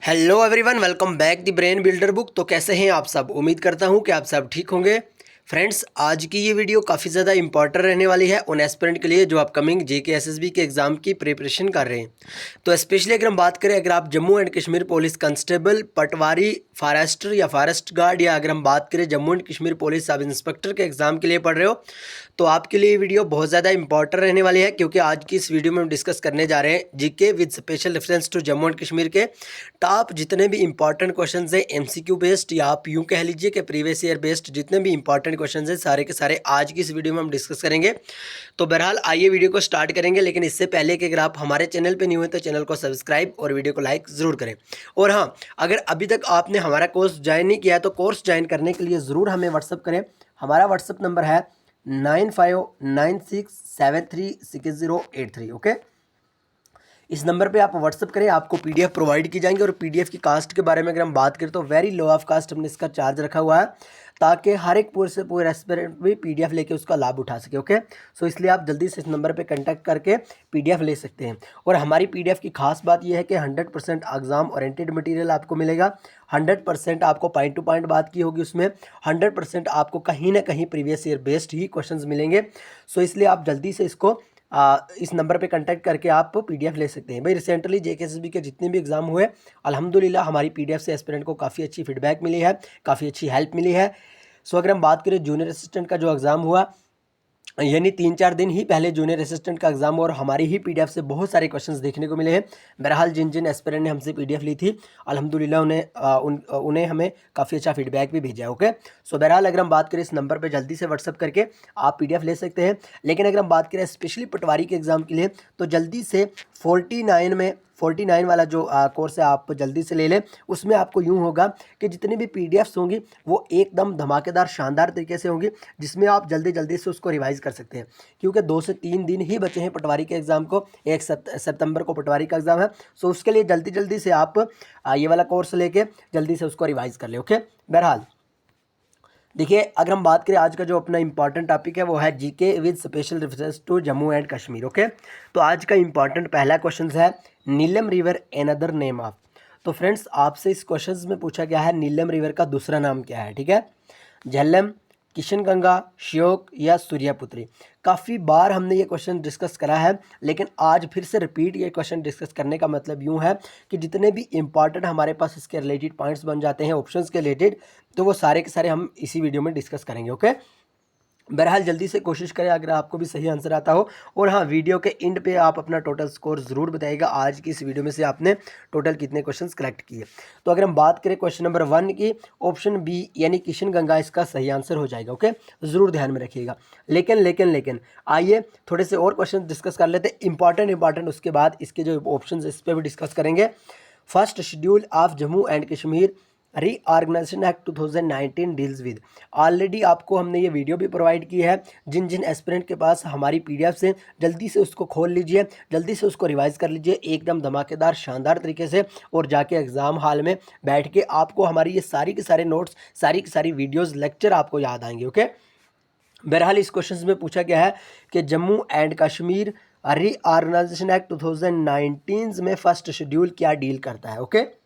Hello everyone, welcome back the brain builder book. तो कैसे हैं आप सब? उम्मीद करता हूं कि आप सब ठीक होंगे। फ्रेंड्स, आज की ये वीडियो काफ़ी ज़्यादा इंपॉर्टेंट रहने वाली है उन एस्पिरेंट के लिए जो अपकमिंग जेके एसएसबी के एग्ज़ाम की प्रिपरेशन कर रहे हैं। तो स्पेशली अगर हम बात करें, अगर आप Jammu and Kashmir police constable, patwari, forester या फॉरेस्ट गार्ड, या अगर हम बात करें Jammu and Kashmir police sub inspector के एग्ज़ाम के लिए पढ़ रहे हो, तो आपके लिए ये वीडियो बहुत ज़्यादा इंपॉर्टेंट रहने वाली है, क्योंकि आज की इस वीडियो में हम डिस्कस करने जा रहे हैं GK with special reference to Jammu and Kashmir के टॉप जितने भी इंपॉर्टेंट क्वेश्चन हैं एमसीक्यू बेस्ड, या आप यूँ कह लीजिए कि प्रीवियस ईयर बेस्ड जितने भी इंपॉर्टेंट क्वेश्चन हैं सारे के सारे आज की इस वीडियो में हम डिस्कस करेंगे। तो बहरहाल आइए वीडियो को स्टार्ट करेंगे, लेकिन इससे पहले कि अगर आप हमारे चैनल पर न्यू हैं तो चैनल को सब्सक्राइब और वीडियो को लाइक ज़रूर करें। और हाँ, अगर अभी तक आपने हमारा कोर्स ज्वाइन नहीं किया तो कोर्स ज्वाइन करने के लिए ज़रूर हमें व्हाट्सअप करें। हमारा व्हाट्सअप नंबर है 9596736083। ओके, इस नंबर पे आप व्हाट्सअप करें, आपको पीडीएफ प्रोवाइड की जाएंगे। और पीडीएफ की कास्ट के बारे में अगर हम बात करें तो वेरी लो ऑफ कास्ट हमने इसका चार्ज रखा हुआ है, ताकि हर एक पूरे से पूरे एस्पिरेंट भी पीडीएफ लेके उसका लाभ उठा सके। ओके, सो इसलिए आप जल्दी से इस नंबर पे कांटेक्ट करके पीडीएफ ले सकते हैं। और हमारी पीडीएफ की खास बात यह है कि 100% एग्जाम ओरिएंटेड मटेरियल आपको मिलेगा। 100% आपको पॉइंट टू पॉइंट बात की होगी उसमें। 100% आपको कहीं ना कहीं प्रीवियस ईयर बेस्ड ही क्वेश्चंस मिलेंगे। सो इसलिए आप जल्दी से इसको इस नंबर पे कांटेक्ट करके आप पीडीएफ ले सकते हैं। भाई, रिसेंटली जेकेएसएसबी के जितने भी एग्जाम हुए, अल्हम्दुलिल्लाह हमारी पीडीएफ से एस्पिरेंट को काफ़ी अच्छी फीडबैक मिली है, काफ़ी अच्छी हेल्प मिली है। सो अगर हम बात करें जूनियर असिस्टेंट का जो एग्ज़ाम हुआ, यानी 3-4 दिन ही पहले जूनियर असिस्टेंट का एग्जाम, और हमारी ही पीडीएफ से बहुत सारे क्वेश्चंस देखने को मिले हैं। बहरहाल जिन जिन एस्पिरेंट ने हमसे पीडीएफ ली थी, अल्हम्दुलिल्लाह उन्हें हमें काफ़ी अच्छा फीडबैक भी भेजा है। ओके, सो बहरहाल अगर हम बात करें, इस नंबर पर जल्दी से व्हाट्सअप करके आप पीडीएफ ले सकते हैं। लेकिन अगर हम बात करें स्पेशली पटवारी के एग्ज़ाम के लिए, तो जल्दी से 49 वाला जो कोर्स है आप जल्दी से ले लें। उसमें आपको यूँ होगा कि जितनी भी पीडीएफ्स होंगी वो एकदम धमाकेदार शानदार तरीके से होंगी, जिसमें आप जल्दी जल्दी से उसको रिवाइज़ कर सकते हैं। क्योंकि 2 से 3 दिन ही बचे हैं पटवारी के एग्ज़ाम को। 1 सितंबर को पटवारी का एग्ज़ाम है। सो उसके लिए जल्दी जल्दी से आप ये वाला कोर्स लेके जल्दी से उसको रिवाइज़ कर लें। ओके, बहरहाल देखिए, अगर हम बात करें आज का जो अपना इंपॉर्टेंट टॉपिक है वो है GK with special reference to Jammu and Kashmir. Okay, तो आज का इंपॉर्टेंट पहला क्वेश्चन है Neelam river another name of. तो फ्रेंड्स, आपसे इस क्वेश्चन में पूछा गया है नीलम रिवर का दूसरा नाम क्या है। ठीक है, झेलम, किशनगंगा, श्योक या सूर्यपुत्री। काफ़ी बार हमने ये क्वेश्चन डिस्कस करा है, लेकिन आज फिर से रिपीट ये क्वेश्चन डिस्कस करने का मतलब यूँ है कि जितने भी इंपॉर्टेंट हमारे पास इसके रिलेटेड पॉइंट्स बन जाते हैं ऑप्शंस के रिलेटेड, तो वो सारे के सारे हम इसी वीडियो में डिस्कस करेंगे। ओके, बहरहाल जल्दी से कोशिश करें अगर आपको भी सही आंसर आता हो। और हाँ, वीडियो के एंड पे आप अपना टोटल स्कोर ज़रूर बताइएगा, आज की इस वीडियो में से आपने टोटल कितने क्वेश्चंस कलेक्ट किए। तो अगर हम बात करें क्वेश्चन नंबर 1 की, ऑप्शन बी यानी किशनगंगा इसका सही आंसर हो जाएगा। ओके, ज़रूर ध्यान में रखिएगा। लेकिन आइए थोड़े से और क्वेश्चन डिस्कस कर लेते हैं इंपॉर्टेंट, उसके बाद इसके जो ऑप्शन इस पर भी डिस्कस करेंगे। First schedule of Jammu and Kashmir reorganisation act 2019 deals with. Already आपको हमने ये वीडियो भी प्रोवाइड की है। जिन जिन एस्पिरेंट के पास हमारी पीडीएफ से, जल्दी से उसको खोल लीजिए, जल्दी से उसको रिवाइज कर लीजिए एकदम धमाकेदार शानदार तरीके से, और जाके एग्ज़ाम हॉल में बैठ के आपको हमारी ये सारी के सारे नोट्स, सारी की सारी वीडियोज़, लेक्चर आपको याद आएंगे। ओके, बहरहाल इस क्वेश्चन में पूछा गया है कि Jammu and Kashmir reorganisation act 2019 में फर्स्ट शेड्यूल क्या डील करता है। ओके,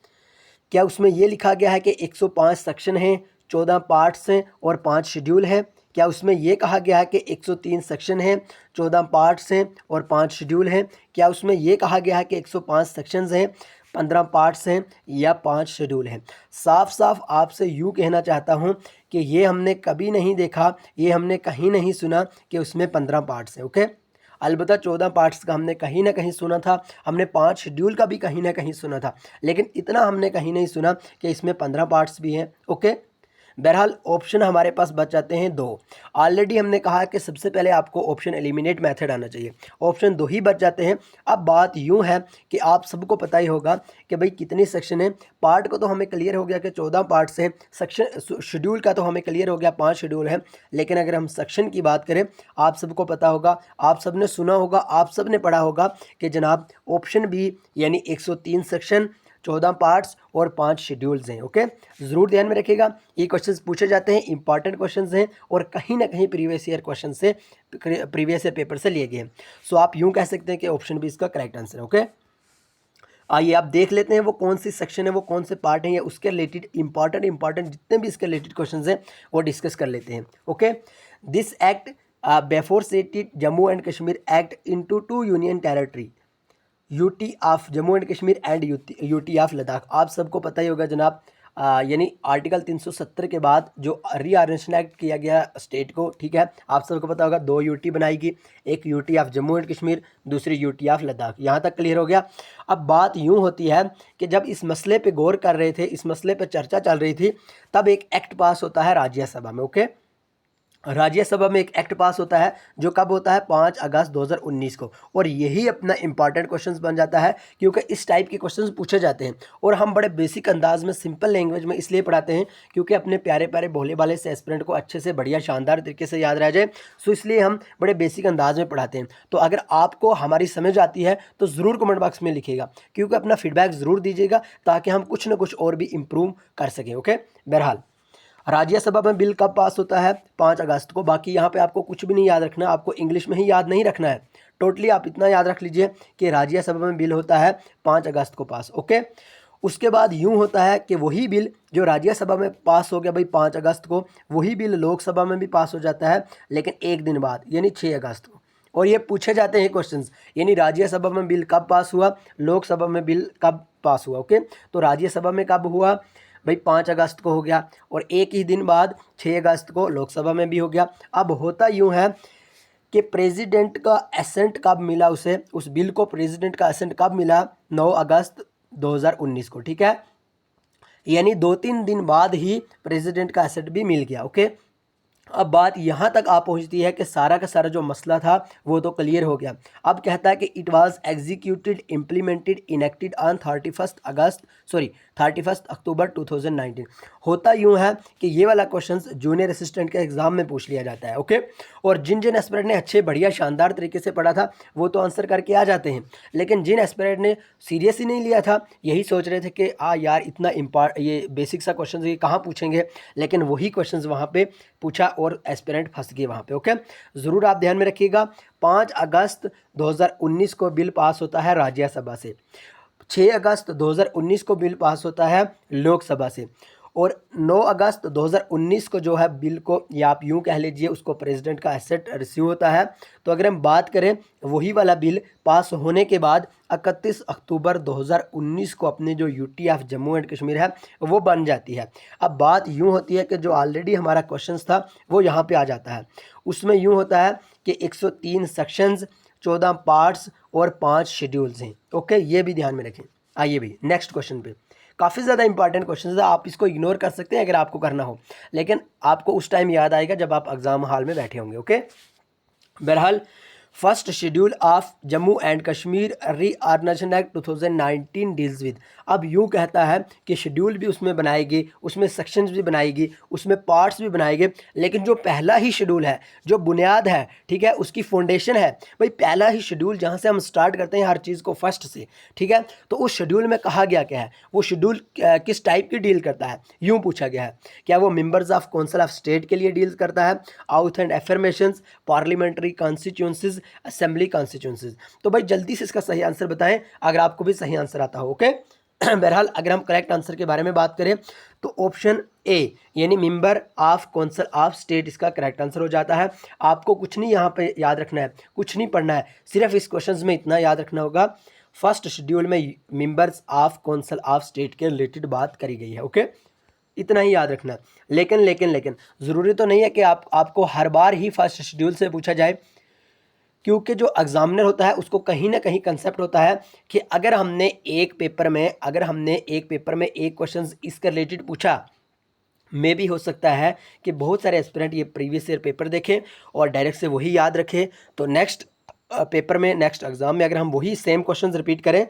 क्या उसमें ये लिखा गया है कि 105 सेक्शन हैं, 14 पार्ट्स हैं और 5 शेड्यूल हैं? क्या उसमें ये कहा गया है कि 103 सेक्शन हैं, 14 पार्ट्स हैं और 5 शेड्यूल हैं? क्या उसमें ये कहा गया है कि 105 सेक्शंस हैं, 15 पार्ट्स हैं या 5 शेड्यूल हैं? साफ साफ आपसे यूँ कहना चाहता हूँ कि ये हमने कभी नहीं देखा, ये हमने कहीं नहीं सुना कि उसमें 15 पार्ट्स हैं। ओके, अलबत्ता 14 पार्ट्स का हमने कहीं ना कहीं सुना था, हमने 5 शेड्यूल का भी कहीं ना कहीं सुना था, लेकिन इतना हमने कहीं नहीं सुना कि इसमें 15 पार्ट्स भी हैं। ओके, बहरहाल ऑप्शन हमारे पास बच जाते हैं 2। ऑलरेडी हमने कहा कि सबसे पहले आपको ऑप्शन एलिमिनेट मेथड आना चाहिए, ऑप्शन 2 ही बच जाते हैं। अब बात यूँ है कि आप सबको पता ही होगा कि भाई कितने सेक्शन हैं। पार्ट को तो हमें क्लियर हो गया कि 14 पार्ट्स हैं, सेक्शन शेड्यूल का तो हमें क्लियर हो गया 5 शेड्यूल हैं। लेकिन अगर हम सेक्शन की बात करें, आप सबको पता होगा, आप सब ने सुना होगा, आप सब ने पढ़ा होगा कि जनाब ऑप्शन बी यानी 103 सेक्शन, 14 पार्ट्स और 5 शेड्यूल्स हैं। ओके, ज़रूर ध्यान में रखिएगा, ये क्वेश्चंस पूछे जाते हैं, इंपॉर्टेंट क्वेश्चंस हैं और कहीं ना कहीं प्रीवियस ईयर क्वेश्चन से, प्रीवियस ईयर पेपर से लिए गए हैं। सो आप यूँ कह सकते हैं कि ऑप्शन बी इसका करेक्ट आंसर है। ओके, आइए आप देख लेते हैं वो कौन सी सेक्शन है, वो कौन से पार्ट है, या उसके रिलेटेड इंपॉर्टेंट जितने भी इसके रिलेटेड क्वेश्चन हैं वो डिस्कस कर लेते हैं। Okay, this act before settled Jammu and Kashmir act into 2 union territory, UT of Jammu and Kashmir and UT of Ladakh. आप सबको पता ही होगा जनाब, यानी आर्टिकल 370 के बाद जो रीऑर्गेनाइजेशन एक्ट किया गया स्टेट को, ठीक है, आप सबको पता होगा 2 यूटी बनाएगी, एक UT of Jammu and Kashmir, दूसरी यूटी ऑफ लद्दाख। यहाँ तक क्लियर हो गया। अब बात यूँ होती है कि जब इस मसले पे गौर कर रहे थे, इस मसले पे चर्चा चल रही थी, तब एक एक्ट पास होता है राज्यसभा में। ओके, राज्यसभा में एक एक्ट पास होता है जो कब होता है, 5 अगस्त 2019 को। और यही अपना इंपॉर्टेंट क्वेश्चंस बन जाता है, क्योंकि इस टाइप के क्वेश्चंस पूछे जाते हैं और हम बड़े बेसिक अंदाज में, सिंपल लैंग्वेज में इसलिए पढ़ाते हैं क्योंकि अपने प्यारे प्यारे भोले भाले से एस्पिरेंट को अच्छे से बढ़िया शानदार तरीके से याद रह जाए। सो इसलिए हम बड़े बेसिक अंदाज में पढ़ाते हैं। तो अगर आपको हमारी समझ आती है तो ज़रूर कमेंट बॉक्स में लिखिएगा, क्योंकि अपना फीडबैक ज़रूर दीजिएगा ताकि हम कुछ ना कुछ और भी इम्प्रूव कर सकें। ओके, बहरहाल राज्यसभा में बिल कब पास होता है, 5 अगस्त को। बाकी यहाँ पे आपको कुछ भी नहीं याद रखना, आपको इंग्लिश में ही याद नहीं रखना है। टोटली आप इतना याद रख लीजिए कि राज्यसभा में बिल होता है 5 अगस्त को पास। ओके, उसके बाद यूँ होता है कि वही बिल जो राज्यसभा में पास हो गया भाई 5 अगस्त को, वही बिल लोकसभा में भी पास हो जाता है, लेकिन एक दिन बाद यानी 6 अगस्त को। और ये पूछे जाते हैं क्वेश्चंस, यानी राज्यसभा में बिल कब पास हुआ, लोकसभा में बिल कब पास हुआ। ओके, तो राज्यसभा में कब हुआ भाई, 5 अगस्त को हो गया, और एक ही दिन बाद 6 अगस्त को लोकसभा में भी हो गया। अब होता यूँ है कि प्रेसिडेंट का एसेंट कब मिला उसे, उस बिल को प्रेसिडेंट का एसेंट कब मिला, 9 अगस्त 2019 को, ठीक है, यानी 2-3 दिन बाद ही प्रेसिडेंट का एसेंट भी मिल गया। ओके, अब बात यहाँ तक आ पहुँचती है कि सारा का सारा जो मसला था वो तो क्लियर हो गया। अब कहता है कि it was executed implemented enacted on 31 अक्टूबर 2019। होता यूँ है कि ये वाला क्वेश्चन जूनियर असिस्टेंट के एग्जाम में पूछ लिया जाता है। ओके, और जिन जिन एस्पिरेंट ने अच्छे बढ़िया शानदार तरीके से पढ़ा था वो तो आंसर करके आ जाते हैं, लेकिन जिन एस्पिरेंट ने सीरियस ही नहीं लिया था, यही सोच रहे थे कि यार इतना ये बेसिक सा क्वेश्चन ये कहाँ पूछेंगे, लेकिन वही क्वेश्चन वहाँ पे पूछा और एस्पिरेंट फंस गए वहाँ पे। ओके, ज़रूर आप ध्यान में रखिएगा, 5 अगस्त 2019 को बिल पास होता है राज्यसभा से, 6 अगस्त 2019 को बिल पास होता है लोकसभा से, और 9 अगस्त 2019 को जो है बिल को, या आप यूँ कह लीजिए उसको, प्रेसिडेंट का एसेट रिसीव होता है। तो अगर हम बात करें वही वाला बिल पास होने के बाद 31 अक्टूबर 2019 को अपने जो UT of Jammu and Kashmir है वो बन जाती है। अब बात यूँ होती है कि जो ऑलरेडी हमारा क्वेश्चन था वो यहाँ पे आ जाता है। उसमें यूँ होता है कि 103 सेक्शंस, 14 पार्ट्स और 5 शेड्यूल्स हैं। ओके, ये भी ध्यान में रखें। आइए भी नेक्स्ट क्वेश्चन पे, काफ़ी ज़्यादा इंपॉर्टेंट क्वेश्चन है, आप इसको इग्नोर कर सकते हैं अगर आपको करना हो, लेकिन आपको उस टाइम याद आएगा जब आप एग्जाम हॉल में बैठे होंगे। ओके, बहरहाल first schedule of Jammu and Kashmir reorganisation act 2019 deals with. अब यूँ कहता है कि शेड्यूल भी उसमें बनाएगी, उसमें सेक्शंस भी बनाएगी, उसमें पार्ट्स भी बनाएंगे, लेकिन जो पहला ही शेड्यूल है, जो बुनियाद है, ठीक है, उसकी फाउंडेशन है भाई, पहला ही शेड्यूल जहाँ से हम स्टार्ट करते हैं हर चीज़ को फर्स्ट से, ठीक है, तो उस शेड्यूल में कहा गया क्या है, वो शेड्यूल किस टाइप की डील करता है, यूँ पूछा गया है। क्या वो members of council of state के लिए डील करता है, oath and affirmations, parliamentary constituencies, assembly constituencies. तो भाई जल्दी से इसका सही आंसर बताएं अगर आपको भी सही आंसर आता हो। ओके, बहरहाल अगर हम करेक्ट आंसर के बारे में बात करें तो ऑप्शन ए यानी member of council of state इसका करेक्ट आंसर हो जाता है। आपको कुछ नहीं यहाँ पे याद रखना है, कुछ नहीं पढ़ना है, सिर्फ इस क्वेश्चन में इतना याद रखना होगा, फर्स्ट शेड्यूल में members of council of state के रिलेटेड बात करी गई है। ओके, इतना ही याद रखना। लेकिन ज़रूरी तो नहीं है कि आपको हर बार ही फर्स्ट शेड्यूल से पूछा जाए, क्योंकि जो एग्जामिनर होता है उसको कहीं ना कहीं कंसेप्ट होता है कि अगर हमने एक पेपर में एक क्वेश्चन इसके रिलेटेड पूछा, में भी हो सकता है कि बहुत सारे एस्पिरेंट ये प्रीवियस ईयर पेपर देखें और डायरेक्ट से वही याद रखें, तो नेक्स्ट पेपर में, नेक्स्ट एग्जाम में अगर हम वही सेम क्वेश्चन रिपीट करें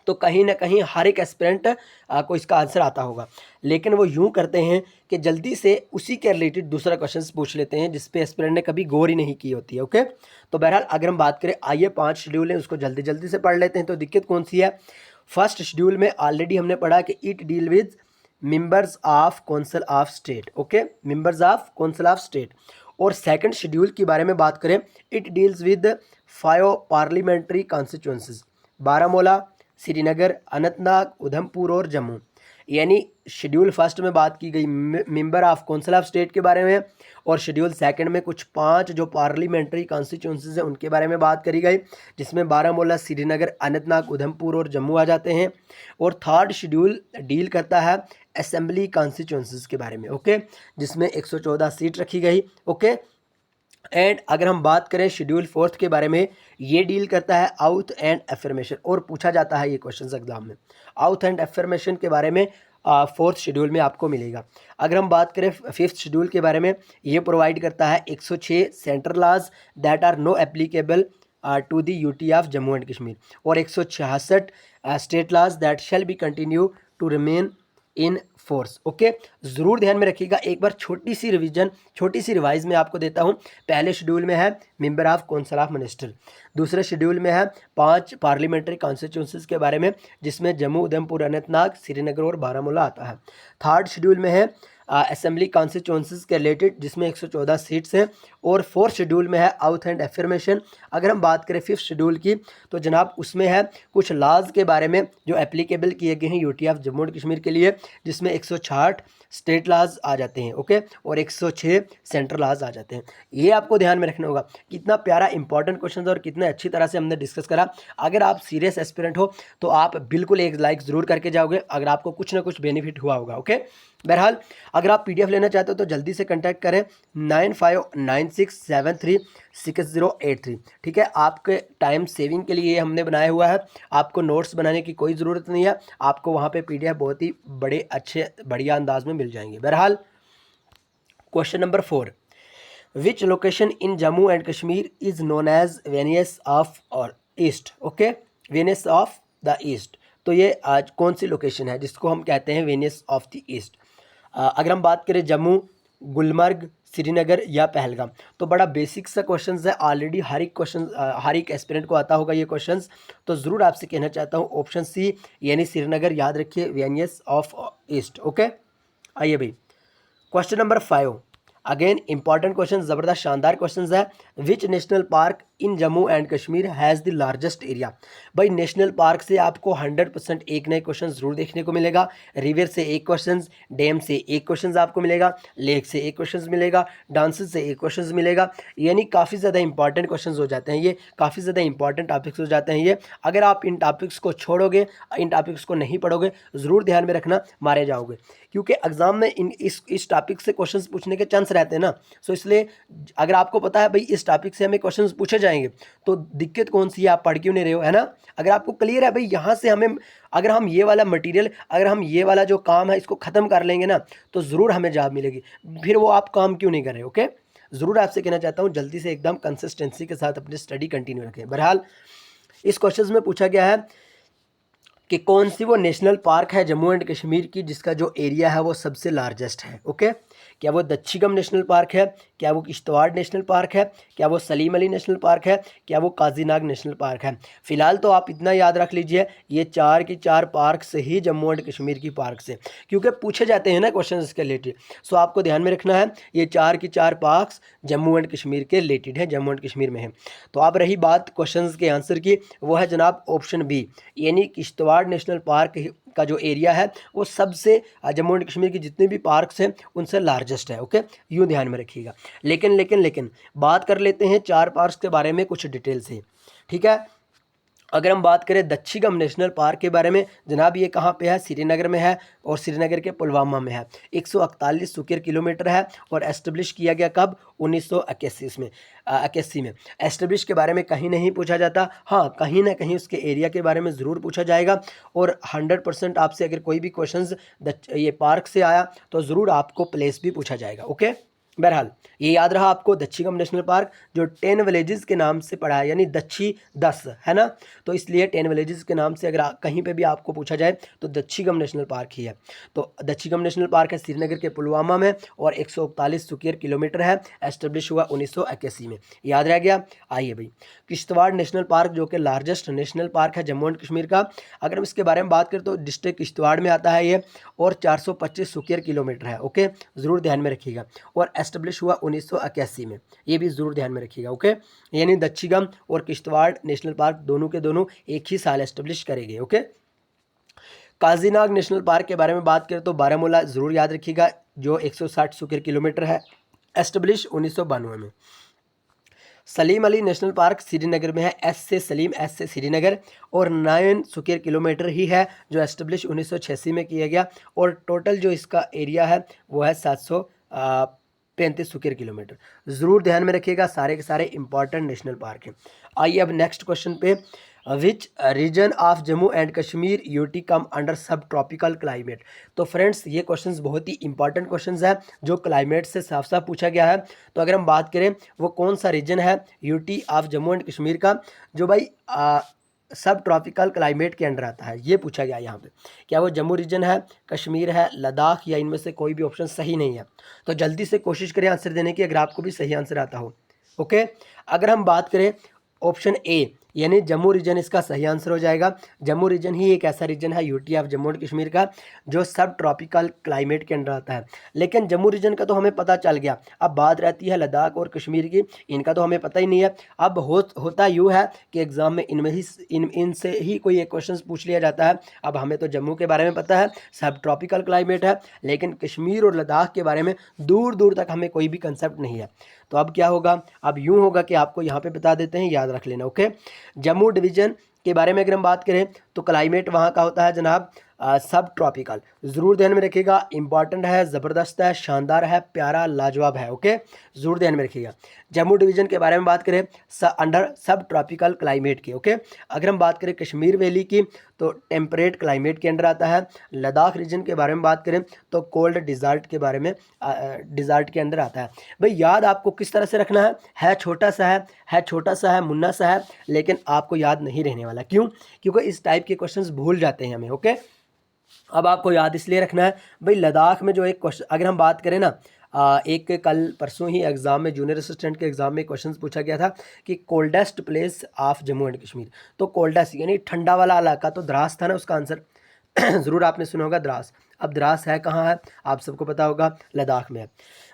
तो कहीं ना कहीं हर एक एस्पिरेंट को इसका आंसर आता होगा। लेकिन वो यूं करते हैं कि जल्दी से उसी के रिलेटेड दूसरा क्वेश्चन पूछ लेते हैं जिस पे एस्पिरेंट ने कभी गौर ही नहीं की होती है। ओके, तो बहरहाल अगर हम बात करें, आइए 5 शेड्यूल है उसको जल्दी जल्दी से पढ़ लेते हैं। तो दिक्कत कौन सी है, फर्स्ट शेड्यूल में ऑलरेडी हमने पढ़ा कि it deal with members of council of state. Okay, members of council of state. और सेकंड शेड्यूल के बारे में बात करें, it deals with 5 parliamentary constituencies, Baramulla, Srinagar, Anantnag, Udhampur और जम्मू। यानी शेड्यूल फर्स्ट में बात की गई member of council of state के बारे में, और शेड्यूल सेकंड में कुछ 5 जो पार्लियामेंट्री कॉन्स्टिट्यूंसीज हैं उनके बारे में बात करी गई, जिसमें बारामूला, श्रीनगर, अनंतनाग, उधमपुर और जम्मू आ जाते हैं। और थर्ड शेड्यूल डील करता है असेंबली कॉन्स्टिट्यूंसीज के बारे में, ओके, जिसमें 114 सीट रखी गई, ओके। एंड अगर हम बात करें शेड्यूल फोर्थ के बारे में, ये डील करता है आउथ एंड एफर्मेशन, और पूछा जाता है ये क्वेश्चन एग्जाम में। आउथ एंड एफर्मेशन के बारे में फोर्थ शेड्यूल में आपको मिलेगा। अगर हम बात करें फिफ्थ शेड्यूल के बारे में, ये प्रोवाइड करता है 106 central laws that are no applicable to the UT of Jammu and Kashmir, और 166 state laws that shall be continue to remain in force, okay. ज़रूर ध्यान में रखिएगा। एक बार छोटी सी रिवीजन, छोटी सी रिवाइज में आपको देता हूँ। पहले शेड्यूल में है member of council of minister, दूसरे शेड्यूल में है 5 पार्लियामेंट्री कॉन्स्टिट्यूंसीज के बारे में, जिसमें जम्मू, उधमपुर, अनंतनाग, श्रीनगर और बारामूला आता है। थर्ड शेड्यूल में है असेंबली कॉन्स्टिट्यूंसीज के रिलेटेड, जिसमें 114 सीट्स हैं। और फोर्थ शेड्यूल में है आउथ एंड एफर्मेशन। अगर हम बात करें फिफ्थ शेड्यूल की, तो जनाब उसमें है कुछ लॉज के बारे में जो एप्लीकेबल किए गए हैं UT of Jammu and Kashmir के लिए, जिसमें 160 स्टेट लॉज आ जाते हैं, ओके, और 106 सेंट्रल लॉज आ जाते हैं। ये आपको ध्यान में रखना होगा। कितना प्यारा इंपॉर्टेंट क्वेश्चन और कितने अच्छी तरह से हमने डिस्कस करा। अगर आप सीरियस एस्पिरेंट हो तो आप बिल्कुल एक लाइक ज़रूर करके जाओगे, अगर आपको कुछ ना कुछ बेनिफिट हुआ होगा, ओके। बहरहाल अगर आप पीडीएफ लेना चाहते हो तो जल्दी से कांटेक्ट करें 9596736083, ठीक है। आपके टाइम सेविंग के लिए हमने बनाया हुआ है, आपको नोट्स बनाने की कोई ज़रूरत नहीं है, आपको वहाँ पे पीडीएफ बहुत ही बड़े अच्छे बढ़िया अंदाज में मिल जाएंगे। बहरहाल question number 4, which location in Jammu and Kashmir is known as Venice of और east, okay, Venice of the east. तो ये आज कौन सी लोकेशन है जिसको हम कहते हैं वेनियस ऑफ द ईस्ट। अगर हम बात करें जम्मू, गुलमर्ग, श्रीनगर या पहलगाम, तो बड़ा बेसिक सा क्वेश्चन है। ऑलरेडी हर एक क्वेश्चन हर एक एस्पिरेंट को आता होगा ये क्वेश्चंस, तो ज़रूर आपसे कहना चाहता हूँ ऑप्शन सी यानी श्रीनगर याद रखिए, वेनियस ऑफ ईस्ट, ओके। आइए भाई question number 5, again important question, ज़बरदस्त शानदार क्वेश्चन है। Which national park in Jammu and Kashmir has the largest area. भाई नेशनल पार्क से आपको 100% एक नए क्वेश्चन जरूर देखने को मिलेगा। रिवर से एक क्वेश्चन, डैम से एक क्वेश्चन आपको मिलेगा, लेक से एक क्वेश्चन मिलेगा, डांसेस से एक क्वेश्चन मिलेगा। यानी काफ़ी ज़्यादा इंपॉर्टेंट क्वेश्चन हो जाते हैं ये, काफ़ी ज़्यादा इंपॉर्टेंट टॉपिक्स हो जाते हैं ये। अगर आप इन टॉपिक्स को छोड़ोगे, इन टॉपिक्स को नहीं पढ़ोगे, ज़रूर ध्यान में रखना मारे जाओगे, क्योंकि एग्जाम में इस टॉपिक से क्वेश्चंस पूछने के चांस रहते हैं ना। सो इसलिए अगर आपको पता है भाई इस टॉपिक से हमें क्वेश्चंस पूछे जाएंगे, तो दिक्कत कौन सी है, आप पढ़ क्यों नहीं रहे हो, है ना। अगर आपको क्लियर है भाई यहाँ से हमें, अगर हम ये वाला मटेरियल, अगर हम ये वाला जो काम है इसको ख़त्म कर लेंगे ना, तो ज़रूर हमें जॉब मिलेगी। फिर वो आप काम क्यों नहीं कर रहे, ओके। ज़रूर आपसे कहना चाहता हूँ जल्दी से एकदम कंसिस्टेंसी के साथ अपनी स्टडी कंटिन्यू रखें। बहरहाल इस क्वेश्चन में पूछा गया है कि कौन सी वो नेशनल पार्क है जम्मू एंड कश्मीर की जिसका जो एरिया है वो सबसे लार्जेस्ट है, ओके। क्या वो दच्छीगम नेशनल पार्क है, क्या वो किश्तवाड़ नेशनल पार्क है, क्या वो सलीम अली नेशनल पार्क है, क्या वो काजीनाग नेशनल पार्क है। फिलहाल तो आप इतना याद रख लीजिए, ये 4 की 4 पार्क से ही जम्मू एंड कश्मीर की पार्क से, क्योंकि पूछे जाते हैं ना क्वेश्चन इसके रिलेटेड। सो आपको ध्यान में रखना है ये 4 की 4 पार्क्स जम्मू एंड कश्मीर के रिलेटेड है, जम्मू एंड कश्मीर में है। तो आप रही बात क्वेश्चन के आंसर की, वो है जनाब ऑप्शन बी, यानी किश्तवाड़ नेशनल पार्क का जो एरिया है वो सबसे जम्मू एंड कश्मीर की जितने भी पार्क्स हैं उनसे लार्जेस्ट है, ओके। यूँ ध्यान में रखिएगा। लेकिन बात कर लेते हैं 4 पार्क्स के बारे में कुछ डिटेल से, ठीक है। अगर हम बात करें दच्छीगम नेशनल पार्क के बारे में, जनाब ये कहाँ पे है, श्रीनगर में है, और श्रीनगर के पुलवामा में है। 141 स्क्वायर किलोमीटर है, और एस्टेब्लिश किया गया कब, 1981 में। 81 में एस्टेब्लिश के बारे में कहीं नहीं पूछा जाता, हाँ कहीं ना कहीं उसके एरिया के बारे में ज़रूर पूछा जाएगा। और 100% आपसे अगर कोई भी क्वेश्चन ये पार्क से आया तो ज़रूर आपको प्लेस भी पूछा जाएगा, ओके। बहरहाल ये याद रहा आपको, दच्छीगम नेशनल पार्क जो 10 विलेजेस के नाम से पड़ा है, यानी दच्छी 10 है ना, तो इसलिए 10 विलेजेस के नाम से अगर कहीं पे भी आपको पूछा जाए तो दच्छीगम नेशनल पार्क ही है। तो दच्छीगम नेशनल पार्क है श्रीनगर के पुलवामा में, और 141 स्क्वायर किलोमीटर है, एस्टेब्लिश हुआ 1981 में। याद रह गया। आइए भाई किश्तवाड़ नेशनल पार्क जो कि लार्जेस्ट नेशनल पार्क है जम्मू एंड कश्मीर का, अगर हम इसके बारे में बात करें तो डिस्ट्रिक्ट किश्तवाड़ में आता है ये, और 425 स्क्वायर किलोमीटर है, ओके, ज़रूर ध्यान में रखिएगा। और एस्टेब्लिश हुआ 1981 में, ये भी ज़रूर ध्यान में रखिएगा। ओके, यानी दच्छीगम और किश्तवाड़ नेशनल पार्क दोनों के दोनों एक ही साल एस्टेब्लिश करे गए। ओके, काजीनाग नेशनल पार्क के बारे में बात करें तो बारामूला ज़रूर याद रखिएगा, जो 160 स्क्वायर किलोमीटर है, एस्टेब्लिश 1992 में। सलीम अली नेशनल पार्क श्रीनगर में है, एस से सलीम, एस से श्रीनगर, और 9 स्क्वायर किलोमीटर ही है, जो एस्टेब्लिश 1986 में किया गया, और टोटल जो इसका एरिया है वो है 735 स्क्वायर किलोमीटर। ज़रूर ध्यान में रखिएगा, सारे के सारे इंपॉर्टेंट नेशनल पार्क हैं। आइए अब नेक्स्ट क्वेश्चन पे, which region of Jammu and Kashmir UT come under sub tropical climate. तो फ्रेंड्स ये क्वेश्चंस बहुत ही इंपॉर्टेंट क्वेश्चंस है, जो क्लाइमेट से साफ साफ पूछा गया है। तो अगर हम बात करें वो कौन सा रीजन है UT of Jammu and Kashmir का, जो भाई सब ट्रॉपिकल क्लाइमेट के अंडर आता है, ये पूछा गया यहाँ पे। क्या वो जम्मू रीजन है, कश्मीर है, लद्दाख, या इनमें से कोई भी ऑप्शन सही नहीं है? तो जल्दी से कोशिश करें आंसर देने की, अगर आपको भी सही आंसर आता हो। ओके, अगर हम बात करें ऑप्शन ए यानी जम्मू रीजन, इसका सही आंसर हो जाएगा। जम्मू रीजन ही एक ऐसा रीजन है UT of Jammu and Kashmir का जो सब ट्रॉपिकल क्लाइमेट के अंडर आता है। लेकिन जम्मू रीजन का तो हमें पता चल गया, अब बात रहती है लद्दाख और कश्मीर की, इनका तो हमें पता ही नहीं है। अब होता यूँ है कि एग्जाम में इनसे ही कोई एक क्वेश्चन पूछ लिया जाता है। अब हमें तो जम्मू के बारे में पता है, सब ट्रॉपिकल क्लाइमेट है, लेकिन कश्मीर और लद्दाख के बारे में दूर दूर तक हमें कोई भी कंसेप्ट नहीं है। तो अब क्या होगा, अब यूँ होगा कि आपको यहाँ पे बता देते हैं, याद रख लेना। ओके, जम्मू डिवीज़न के बारे में अगर हम बात करें तो क्लाइमेट वहाँ का होता है जनाब सब ट्रॉपिकल। ज़रूर ध्यान में रखिएगा, इंपॉर्टेंट है, ज़बरदस्त है, शानदार है, प्यारा, लाजवाब है। ओके, ज़रूर ध्यान में रखिएगा। जम्मू डिवीज़न के बारे में बात करें अंडर सब ट्रॉपिकल क्लाइमेट के। ओके, अगर हम बात करें कश्मीर वैली की तो टेम्परेट क्लाइमेट के अंडर आता है। लद्दाख रीजन के बारे में बात करें तो कोल्ड डिज़र्ट के बारे में डिज़र्ट के अंदर आता है। भाई याद आपको किस तरह से रखना है छोटा सा है छोटा सा है, मुन्ना सा है, लेकिन आपको याद नहीं रहने वाला। क्यों? क्योंकि इस टाइप के क्वेश्चंस भूल जाते हैं हमें। ओके, अब आपको याद इसलिए रखना है भाई, लद्दाख में जो एक क्वेश्चन अगर हम बात करें ना, एक कल परसों ही एग्ज़ाम में जूनियर असिस्टेंट के एग्ज़ाम में क्वेश्चन पूछा गया था कि coldest place of Jammu and Kashmir. तो कोल्डेस्ट यानी ठंडा वाला इलाका, तो द्रास था ना उसका आंसर। ज़रूर आपने सुना होगा द्रास। अब द्रास है कहाँ है, आप सबको पता होगा, लद्दाख में है।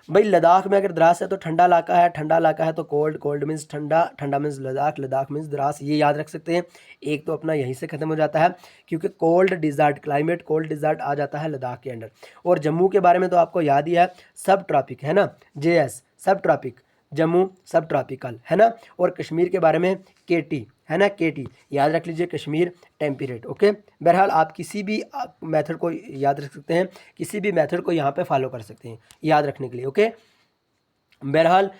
भाई लद्दाख में अगर द्रास है तो ठंडा इलाका है, ठंडा इलाका है तो कोल्ड, कोल्ड मीन्स ठंडा, ठंडा मीन्स लद्दाख, लद्दाख मीन्स द्रास, ये याद रख सकते हैं। एक तो अपना यहीं से ख़त्म हो जाता है, क्योंकि cold desert climate, cold desert आ जाता है लद्दाख के अंडर। और जम्मू के बारे में तो आपको याद ही है, सब ट्रॉपिक है ना, JS सब ट्रॉपिक, जम्मू सब ट्रॉपिकल है ना। और कश्मीर के बारे में KT है ना, KT याद रख लीजिए, कश्मीर टेम्परेट। ओके, बहरहाल आप किसी भी मेथड को याद रख सकते हैं, किसी भी मेथड को यहाँ पे फॉलो कर सकते हैं याद रखने के लिए। ओके, बहरहाल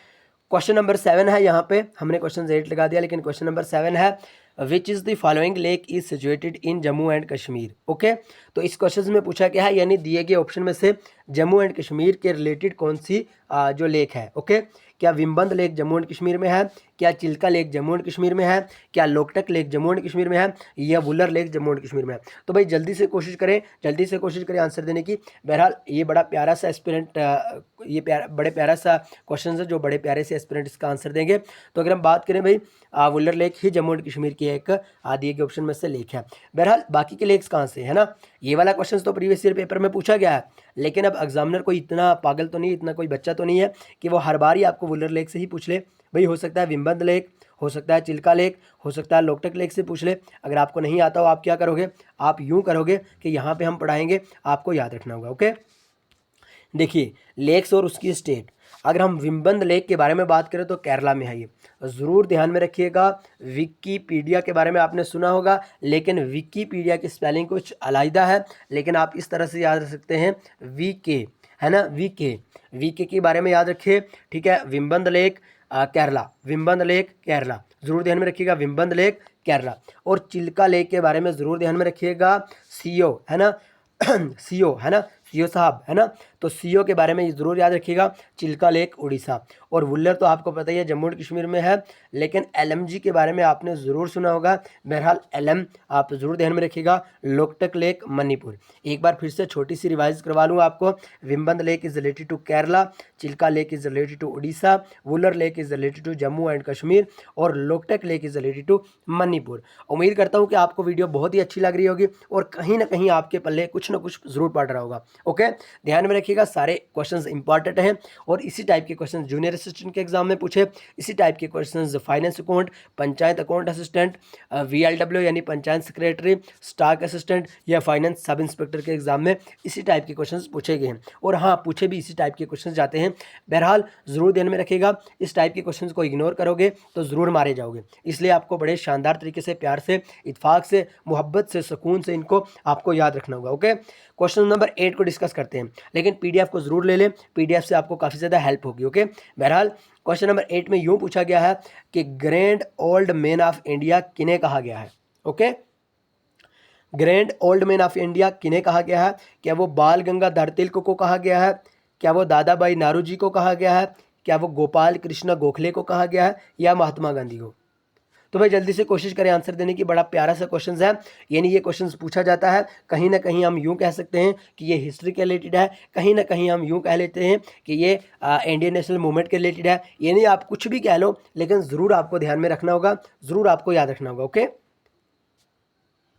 क्वेश्चन नंबर 7 है, यहाँ पे हमने क्वेश्चन 8 लगा दिया, लेकिन क्वेश्चन नंबर 7 है, which is the following lake is situated in Jammu and Kashmir. Okay, तो इस क्वेश्चन में पूछा गया है, यानी दिए गए ऑप्शन में से जम्मू एंड कश्मीर के रिलेटेड कौन सी जो लेक है। ओके, क्या विम्बंद लेक जम्मू एंड कश्मीर में है, क्या चिल्का लेक जम्मू एंड कश्मीर में है, क्या लोकटक लेक जम्मू एंड कश्मीर में है, या वुलर लेक जम्मू एंड कश्मीर में है। तो भाई जल्दी से कोशिश करें आंसर देने की। बहरहाल ये बड़ा प्यारा सा एस्पिरेंट, ये बड़े प्यारा सा क्वेश्चन है, जो बड़े प्यारे से एस्पिरेंट इसका आंसर देंगे। तो अगर हम बात करें भाई, Wular lake he Jammu and Kashmir की एक दिए के ऑप्शन में से लेक है। बहरहाल बाकी के लेक्स कहाँ से है ना, ये वाला क्वेश्चन तो प्रीवियस ईयर पेपर में पूछा गया है, लेकिन अब एग्जामिनर कोई इतना पागल तो नहीं, इतना कोई बच्चा तो नहीं है कि वो हर बार ही आपको वुलर लेक से ही पूछ ले। भाई हो सकता है विम्बंद लेक, हो सकता है चिल्का लेक, हो सकता है लोकटक लेक से पूछ ले। अगर आपको नहीं आता हो आप क्या करोगे, आप यूँ करोगे कि यहाँ पे हम पढ़ाएंगे, आपको याद रखना होगा। ओके, देखिए लेक्स और उसकी स्टेट, अगर हम विम्बंद लेक के बारे में बात करें तो केरला में है ये, ज़रूर ध्यान में रखिएगा। विकीपीडिया के बारे में आपने सुना होगा, लेकिन विकीपीडिया की स्पेलिंग कुछ अलग है, लेकिन आप इस तरह से याद रख सकते हैं, VK है ना, VK के बारे में याद रखिए। ठीक है, विम्बंद लेक केरला, विम्बंद लेक केरला, ज़रूर ध्यान में रखिएगा, विम्बंद लेक केरला। और चिल्का लेक के बारे में ज़रूर ध्यान में रखिएगा, CO है ना, CO है ना, CO साहब है ना, तो CO के बारे में ज़रूर याद रखिएगा, चिल्का लेक उड़ीसा। और वुलर तो आपको पता ही है जम्मू एंड कश्मीर में है, लेकिन LMG के बारे में आपने ज़रूर सुना होगा। बहरहाल LM आप ज़रूर ध्यान में रखिएगा, लोकटक लेक मणिपुर। एक बार फिर से छोटी सी रिवाइज करवा लूँ आपको, Vembanad lake is related to Kerala, Chilka lake is related to Orissa, Wular lake is related to Jammu and Kashmir, और Loktak lake is related to Manipur. उम्मीद करता हूँ कि आपको वीडियो बहुत ही अच्छी लग रही होगी और कहीं ना कहीं आपके पल्ले कुछ ना कुछ ज़रूर पड़ रहा होगा। ओके, ध्यान में रखिएगा, सारे क्वेश्चंस इंपॉर्टेंट हैं और इसी टाइप के क्वेश्चन जूनियर असिस्टेंट के एग्जाम में पूछे, इसी टाइप के questions finance account, panchayat account assistant, VLW यानी पंचायत सेक्रेटरी, स्टाफ असिस्टेंट या फाइनेंस सब इंस्पेक्टर के एग्जाम में इसी टाइप के क्वेश्चंस पूछे गए हैं। और हाँ, पूछे भी इसी टाइप के क्वेश्चन जाते हैं। बहरहाल ज़रूर ध्यान में रखिएगा, इस टाइप के क्वेश्चन को इग्नोर करोगे तो ज़रूर मारे जाओगे, इसलिए आपको बड़े शानदार तरीके से, प्यार से, इत्फाक से, मोहब्बत से, सुकून से इनको आपको याद रखना होगा। ओके, क्वेश्चन नंबर 8 को डिस्कस करते हैं, लेकिन PDF को ज़रूर ले लें, PDF से आपको काफ़ी ज़्यादा हेल्प होगी। ओके, बहरहाल क्वेश्चन नंबर 8 में यूँ पूछा गया है कि grand old man of India किन्हें कहा गया है। Okay, grand old man of India किन्हें कहा गया है? क्या वो बाल गंगाधर तिलक को कहा गया है? क्या वो दादा भाई नारोजी को कहा गया है? क्या वो गोपाल कृष्ण गोखले को कहा गया है या महात्मा गांधी को? तो भाई जल्दी से कोशिश करें आंसर देने की, बड़ा प्यारा सा क्वेश्चन है, यानी ये क्वेश्चन पूछा जाता है, कहीं ना कहीं हम यूं कह सकते हैं कि ये हिस्ट्री के रिलेटेड है, कहीं ना कहीं हम यूं कह लेते हैं कि ये इंडियन नेशनल मूवमेंट के रिलेटेड है, यानी आप कुछ भी कह लो, लेकिन ज़रूर आपको ध्यान में रखना होगा, ज़रूर आपको याद रखना होगा। ओके,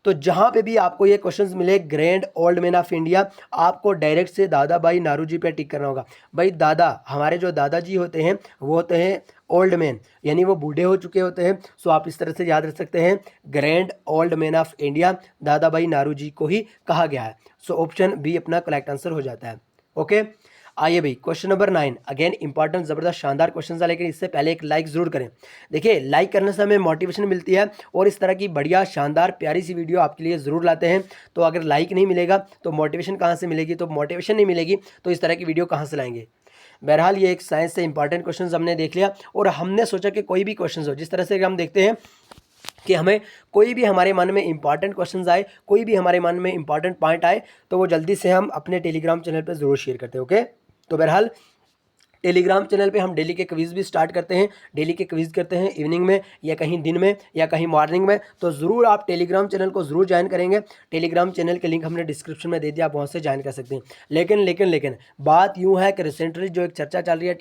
तो जहां पे भी आपको ये क्वेश्चंस मिले grand old man of India, आपको डायरेक्ट से दादा भाई नारोजी पे टिक करना होगा। भाई दादा, हमारे जो दादाजी होते हैं वो होते हैं ओल्ड मैन, यानी वो बूढ़े हो चुके होते हैं। सो आप इस तरह से याद रख सकते हैं, grand old man of India दादा भाई नारोजी को ही कहा गया है। सो ऑप्शन बी अपना करेक्ट आंसर हो जाता है। ओके, आइए भाई क्वेश्चन नंबर 9, अगेन इंपॉर्टेंट, ज़बरदस्त, शानदार क्वेश्चन था, लेकिन इससे पहले एक लाइक ज़रूर करें। देखिए, लाइक करने से हमें मोटिवेशन मिलती है और इस तरह की बढ़िया शानदार प्यारी सी वीडियो आपके लिए ज़रूर लाते हैं। तो अगर लाइक नहीं मिलेगा तो मोटिवेशन कहाँ से मिलेगी? तो मोटिवेशन नहीं मिलेगी तो इस तरह की वीडियो कहाँ से लाएंगे? बहरहाल ये एक साइंस से इंपॉर्टेंट क्वेश्चन हमने देख लिया और हमने सोचा कि कोई भी क्वेश्चन हो, जिस तरह से हम देखते हैं कि हमें कोई भी हमारे मन में इंपॉर्टेंट क्वेश्चंस आए, कोई भी हमारे मन में इंपॉर्टेंट पॉइंट आए, तो वो जल्दी से हम अपने टेलीग्राम चैनल पर ज़रूर शेयर करते हैं। ओके, तो बहरहाल टेलीग्राम चैनल पे हम डेली के क्विज़ भी स्टार्ट करते हैं, डेली के क्विज़ करते हैं इवनिंग में या कहीं दिन में या कहीं मॉर्निंग में, तो ज़रूर आप टेलीग्राम चैनल को ज़रूर ज्वाइन करेंगे। टेलीग्राम चैनल के लिंक हमने डिस्क्रिप्शन में दे दिया, आप वहाँ से ज्वाइन कर सकते हैं। लेकिन बात यूँ है कि रिसेंटली जो एक चर्चा चल रही है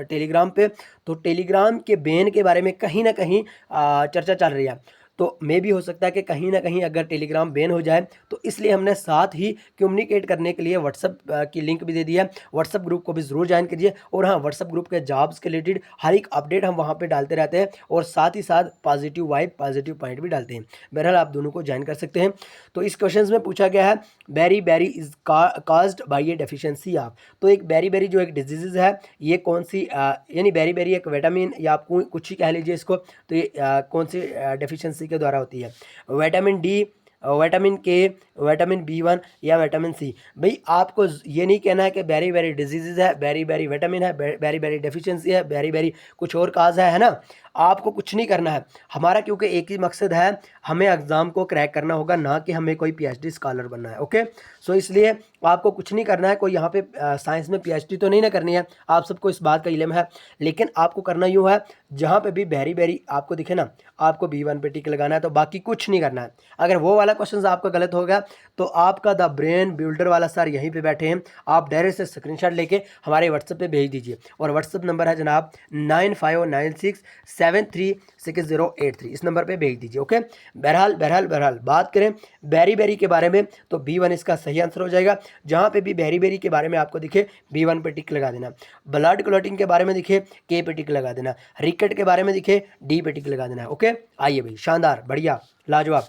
टेलीग्राम पे, तो टेलीग्राम के बैन के बारे में कहीं ना कहीं चर्चा चल रही है। तो मे भी हो सकता है कि कहीं ना कहीं अगर टेलीग्राम बैन हो जाए, तो इसलिए हमने साथ ही कम्युनिकेट करने के लिए व्हाट्सअप की लिंक भी दे दी है। व्हाट्सअप ग्रुप को भी ज़रूर ज्वाइन कीजिए और हाँ, व्हाट्सअप ग्रुप के जॉब्स के रिलेटेड हर एक अपडेट हम वहाँ पे डालते रहते हैं और साथ ही साथ पॉजिटिव वाइब, पॉजिटिव पॉइंट भी डालते हैं। बहरहाल आप दोनों को ज्वाइन कर सकते हैं। तो इस क्वेश्चन में पूछा गया है beriberi is caused by a deficiency of, तो एक बेरी जो एक डिजीज़ है, ये कौन सी यानी बेरी एक विटामिन या आप कुछ ही कह लीजिए इसको, तो ये कौन सी डेफिशिएंसी के द्वारा होती है? विटामिन डी, विटामिन के, विटामिन B1 या विटामिन C? भाई आपको ये नहीं कहना है कि बेरी डिजीज़ है, बेरी विटामिन है, बेरी डेफिशिएंसी है, बेरी कुछ और काज है ना? आपको कुछ नहीं करना है हमारा, क्योंकि एक ही मकसद है, हमें एग्ज़ाम को क्रैक करना होगा, ना कि हमें कोई PhD स्कॉलर बनना है। ओके, सो इसलिए आपको कुछ नहीं करना है, कोई यहाँ पे साइंस में PhD तो नहीं ना करनी है, आप सबको इस बात का इल्म है, लेकिन आपको करना यूँ है, जहाँ पे भी बेरी आपको दिखे ना, आपको B1 पे टिक लगाना है, तो बाकी कुछ नहीं करना है। अगर वो वाला क्वेश्चन आपका गलत हो गया तो आपका द ब्रेन बिल्डर वाला सर यहीं पे बैठे हैं, आप डायरेक्ट से स्क्रीनशॉट लेके हमारे व्हाट्सएप पे भेज दीजिए, और व्हाट्सएप नंबर है जनाब 9596736083, इस नंबर पे भेज दीजिए। ओके, बहरहाल बात करें बेरी के बारे में, तो B1 इसका सही आंसर हो जाएगा। जहाँ पे भी बेरी के बारे में आपको दिखे B1 पे टिक लगा देना, ब्लड क्लॉटिंग के बारे में दिखे K पे टिक लगा देना, रिकेट के बारे में दिखे D पे टिक लगा देना। ओके, आइए भाई, शानदार, बढ़िया, लाजवाब।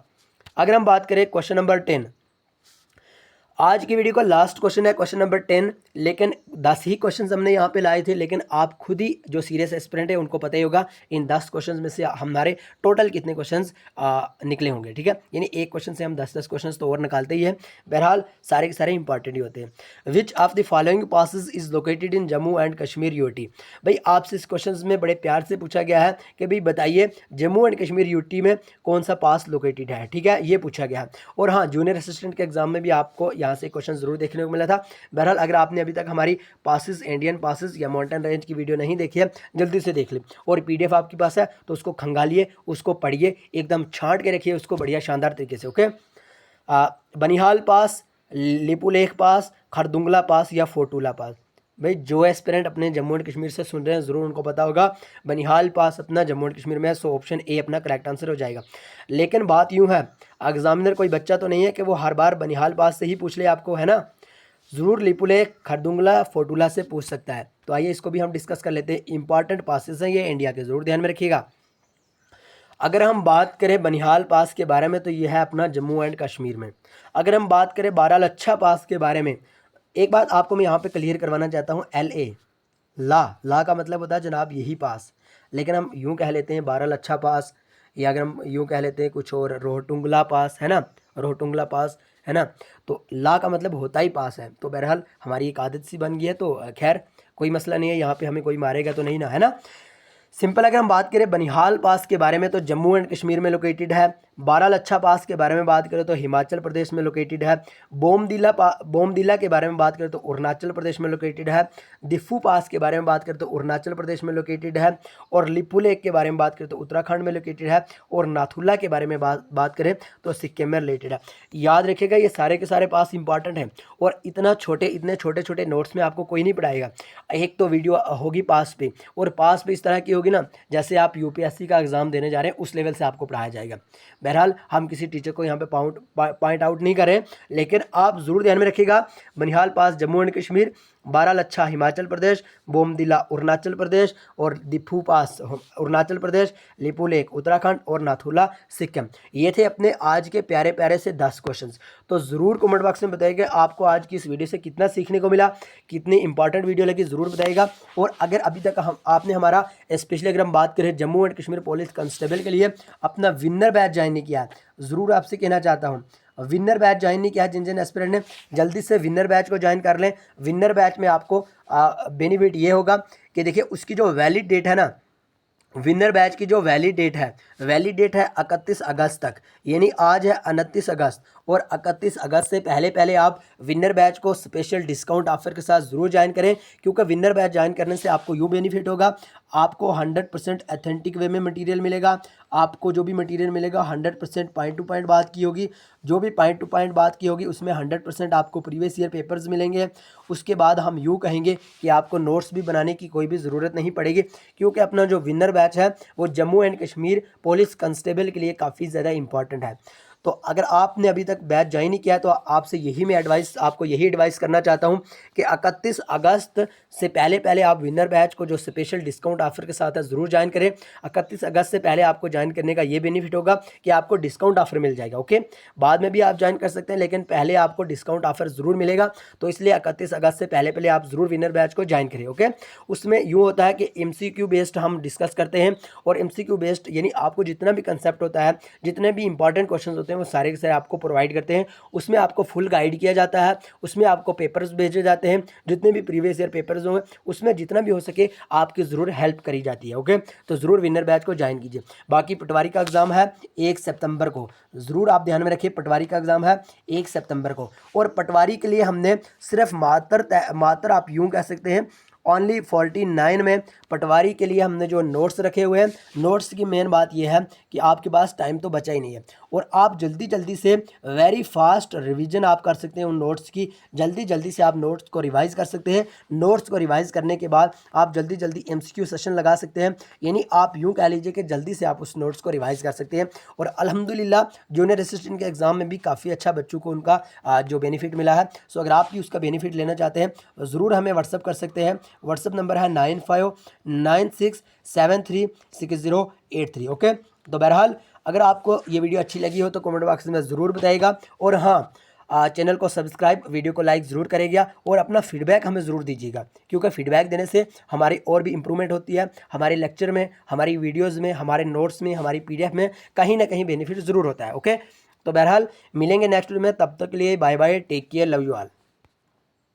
अगर हम बात करें क्वेश्चन नंबर 10, आज की वीडियो का लास्ट क्वेश्चन है क्वेश्चन नंबर 10, लेकिन 10 ही क्वेश्चन हमने यहाँ पे लाए थे, लेकिन आप खुद ही जो सीरियस एस्पिरेंट है उनको पता ही होगा इन 10 क्वेश्चन में से हमारे टोटल कितने क्वेश्चन निकले होंगे। ठीक है, यानी एक क्वेश्चन से हम 10 क्वेश्चन तो और निकालते ही हैं। बहरहाल सारे के सारे इंपॉर्टेंट ही होते हैं। Which of the following passes is located in Jammu and Kashmir UT? भाई आपसे इस क्वेश्चन में बड़े प्यार से पूछा गया है कि भाई बताइए जम्मू एंड कश्मीर यूटी में कौन सा पास लोकेटेड है। ठीक है, ये पूछा गया है। और हाँ, जूनियर असिस्टेंट के एग्जाम में भी आपको यहाँ से क्वेश्चन जरूर देखने को मिला था। बहरहाल अगर आपने अभी तक हमारी पासिस, इंडियन पासिस या माउंटेन रेंज की वीडियो नहीं देखी है, जल्दी से देख ले, और PDF आपके पास है तो उसको खंगालिए, उसको पढ़िए, एकदम छांट के रखिए उसको बढ़िया शानदार तरीके से। ओके, बनिहाल पास, लिपुलेख पास, खरदुंगला पास या फोटूला पास? भाई जो एस्पिरेंट अपने जम्मू एंड कश्मीर से सुन रहे हैं ज़रूर उनको पता होगा बनिहाल पास अपना जम्मू एंड कश्मीर में है, सो ऑप्शन ए अपना करेक्ट आंसर हो जाएगा। लेकिन बात यूँ है, एग्जामिनर कोई बच्चा तो नहीं है कि वो हर बार बनिहाल पास से ही पूछ ले आपको, है ना? ज़रूर लिपुलेख खरदुंगला फोटुला से पूछ सकता है। तो आइए इसको भी हम डिस्कस कर लेते हैं। इंपॉर्टेंट पासेस हैं ये इंडिया के, ज़रूर ध्यान में रखिएगा। अगर हम बात करें बनिहाल पास के बारे में तो ये है अपना जम्मू एंड कश्मीर में। अगर हम बात करें बारालाचा पास के बारे में, एक बात आपको मैं यहाँ पे क्लियर करवाना चाहता हूँ। LA ला का मतलब होता है जनाब यही पास, लेकिन हम यूँ कह लेते हैं बारालाचा पास, या अगर हम यूँ कह लेते हैं कुछ और, रोहटुंगला पास है ना, रोहटुंगला पास है ना। तो ला का मतलब होता ही पास है। तो बहरहाल हमारी एक आदत सी बन गई है, तो खैर कोई मसला नहीं है, यहाँ पे हमें कोई मारेगा तो नहीं ना, है ना। सिंपल अगर हम बात करें बनिहाल पास के बारे में तो जम्मू एंड कश्मीर में लोकेटेड है। बारालाचा पास के बारे में बात करें तो हिमाचल प्रदेश में लोकेटेड है। बोमदिला के बारे में बात करें तो अरुणाचल प्रदेश में लोकेटेड है। दिफू पास के बारे में बात करें तो अरुणाचल प्रदेश में लोकेटेड है। और लिपुलेख के बारे में बात करें तो उत्तराखंड में लोकेटेड है। और नाथुला के बारे में बात करें तो सिक्किम में रिलेटेड है। याद रखिएगा ये सारे के सारे पास इंपॉर्टेंट हैं, और इतने छोटे छोटे नोट्स में आपको कोई नहीं पढ़ाएगा। एक तो वीडियो होगी पास पे, और पास पे इस तरह की होगी ना जैसे आप UPSC का एग्जाम देने जा रहे हैं उस लेवल से आपको पढ़ाया जाएगा। बहरहाल हम किसी टीचर को यहाँ पे पॉइंट आउट नहीं करें, लेकिन आप ज़रूर ध्यान में रखिएगा बनिहाल पास जम्मू एंड कश्मीर, बारालाचा हिमाचल प्रदेश, बोमदिला अरुणाचल प्रदेश, और दिफू पास अरुणाचल प्रदेश, लिपुलेख उत्तराखंड, और नाथुला सिक्किम। ये थे अपने आज के प्यारे प्यारे से 10 क्वेश्चंस। तो ज़रूर कमेंट बॉक्स में बताइएगा आपको आज की इस वीडियो से कितना सीखने को मिला, कितनी इंपॉर्टेंट वीडियो लगी, ज़रूर बताइएगा। और अगर अभी तक आपने हमारा स्पेशली अगर हम बात करें Jammu and Kashmir police constable के लिए अपना विनर बैच ज्वाइन नहीं किया, ज़रूर आपसे कहना चाहता हूँ विनर बैच ज्वाइन नहीं किया जिन एस्पिरेंट ने, जल्दी से विनर बैच को ज्वाइन कर लें। विनर बैच में आपको बेनिफिट ये होगा कि देखिए उसकी जो वैलिड डेट है ना, विनर बैच की जो वैलिड डेट है 31 अगस्त तक, यानी आज है 29 अगस्त, और 31 अगस्त से पहले पहले आप विनर बैच को स्पेशल डिस्काउंट ऑफर के साथ ज़रूर ज्वाइन करें। क्योंकि विनर बैच ज्वाइन करने से आपको यूँ बेनिफिट होगा, आपको 100% अथेंटिक वे में मटेरियल मिलेगा। आपको जो भी मटेरियल मिलेगा 100% पॉइंट टू पॉइंट बात की होगी, जो भी पॉइंट टू पॉइंट बात की होगी उसमें 100% आपको प्रीवियस ईयर पेपर्स मिलेंगे। उसके बाद हम यूँ कहेंगे कि आपको नोट्स भी बनाने की कोई भी ज़रूरत नहीं पड़ेगी, क्योंकि अपना जो विनर बैच है वो Jammu and Kashmir police constable के लिए काफ़ी ज़्यादा इंपॉर्टेंट है। तो अगर आपने अभी तक बैच ज्वाइन नहीं किया तो आपसे आपको यही एडवाइस करना चाहता हूं कि 31 अगस्त से पहले पहले आप विनर बैच को जो स्पेशल डिस्काउंट ऑफर के साथ है ज़रूर ज्वाइन करें। 31 अगस्त से पहले आपको ज्वाइन करने का ये बेनिफिट होगा कि आपको डिस्काउंट ऑफर मिल जाएगा। ओके, बाद में भी आप ज्वाइन कर सकते हैं, लेकिन पहले आपको डिस्काउंट ऑफर ज़रूर मिलेगा। तो इसलिए 31 अगस्त से पहले पहले आप ज़रूर विनर बैच को ज्वाइन करें। ओके, उसमें यूँ होता है कि MCQ बेस्ड हम डिस्कस करते हैं, और MCQ बेस्ड यानी आपको जितना भी कंसेप्ट होता है, जितने भी इंपॉर्टेंट क्वेश्चन होते हैं वो सारे के सारे आपको प्रोवाइड करते हैं। उसमें आपको फुल गाइड किया जाता है, उसमें आपको पेपर्स भेजे जाते हैं, जितने भी प्रीवियस ईयर पेपर्स होंगे उसमें जितना भी हो सके आपकी ज़रूर हेल्प करी जाती है। ओके, तो ज़रूर विनर बैच को ज्वाइन कीजिए। बाकी पटवारी का एग्ज़ाम है 1 सितंबर को, ज़रूर आप ध्यान में रखिए पटवारी का एग्ज़ाम है 1 सितंबर को। और पटवारी के लिए हमने सिर्फ मात्र आप यूँ कह सकते हैं ओनली 49 में पटवारी के लिए हमने जो नोट्स रखे हुए हैं, नोट्स की मेन बात यह है कि आपके पास टाइम तो बचा ही नहीं है, और आप जल्दी जल्दी से वेरी फास्ट रिवीजन आप कर सकते हैं उन नोट्स की। जल्दी जल्दी से आप नोट्स को रिवाइज़ कर सकते हैं। नोट्स को रिवाइज़ करने के बाद आप जल्दी जल्दी MCQ सेशन लगा सकते हैं, यानी आप यूँ कह लीजिए कि जल्दी से आप उस नोट्स को रिवाइज़ कर सकते हैं। और अल्हम्दुलिल्लाह जूनियर असिस्टेंट के एग्ज़ाम में भी काफ़ी अच्छा बच्चों को उनका जो बेनिफिट मिला है। सो अगर आप भी उसका बेनिफिट लेना चाहते हैं ज़रूर हमें व्हाट्सअप कर सकते हैं। व्हाट्सअप नंबर है 9596736083। ओके, तो बहरहाल अगर आपको ये वीडियो अच्छी लगी हो तो कमेंट बॉक्स में ज़रूर बताइएगा। और हाँ, चैनल को सब्सक्राइब, वीडियो को लाइक ज़रूर करेगा, और अपना फीडबैक हमें ज़रूर दीजिएगा, क्योंकि फीडबैक देने से हमारी और भी इंप्रूवमेंट होती है। हमारे लेक्चर में, हमारी वीडियोज़ में, हमारे नोट्स में, हमारी PDF में कहीं ना कहीं बेनिफिट ज़रूर होता है। ओके, तो बहरहाल मिलेंगे नेक्स्ट वीडियो में, तब तक के लिए bye bye, take care, love you all.